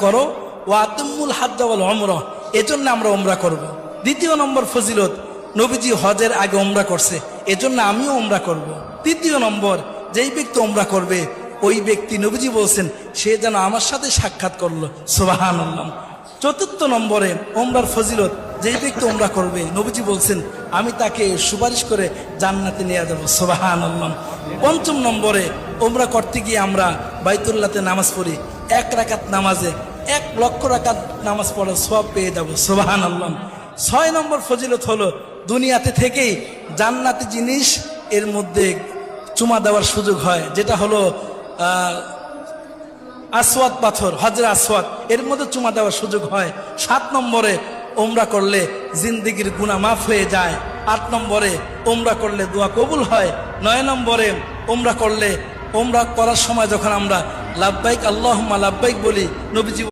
করো ওয়া আতিমুল হাজ্জ ওয়াল উমরা, এজন্য আমরা উমরা করব। দ্বিতীয় নম্বর ফজিলত, নবীজি হজের আগে উমরা করছে, এজন্য আমিও উমরা করব। তৃতীয় নম্বর, যেই ব্যক্তি উমরা করবে ওই ব্যক্তি নবীজি বলছেন সে যেন আমার সাথে সাক্ষাৎ করলো, সুবহানাল্লাহ। চতুর্থ নম্বরে উমরার ফজিলত, যেই ব্যক্তি উমরা করবে নবীজি বলছেন আমি তাকে সুপারিশ করে জান্নাতে নিয়ে যাবো, সুবহানাল্লাহ। পঞ্চম নম্বরে, উমরা করতে গিয়ে আমরা বাইতুল্লাহতে নামাজ পড়ি, 1 রাকাত নামাজে 1 লক্ষ রাকাত নামাজ পড়ার সওয়াব পেয়ে যাবো, সুবহানাল্লাহ। 6 নম্বর ফজিলত হলো দুনিয়াতে থেকেই জান্নাতি জিনিস এর মধ্যে চুমা দেওয়ার সুযোগ হয়, যেটা হলো আসওয়াদ পাথর, হজরে আসওয়াদ, এর মধ্যে চুমা দেওয়ার সুযোগ হয়। 7 নম্বরে, উমরা করলে জিন্দেগির গুনাহ মাফ হয়ে যায়। 8 নম্বরে, উমরা করলে দোয়া কবুল হয়। 9 নম্বরে, উমরা করলে উমরা করার সময় যখন আমরা লাব্বাইক আল্লাহুম্মা লাব্বাইক বলি, নবীজি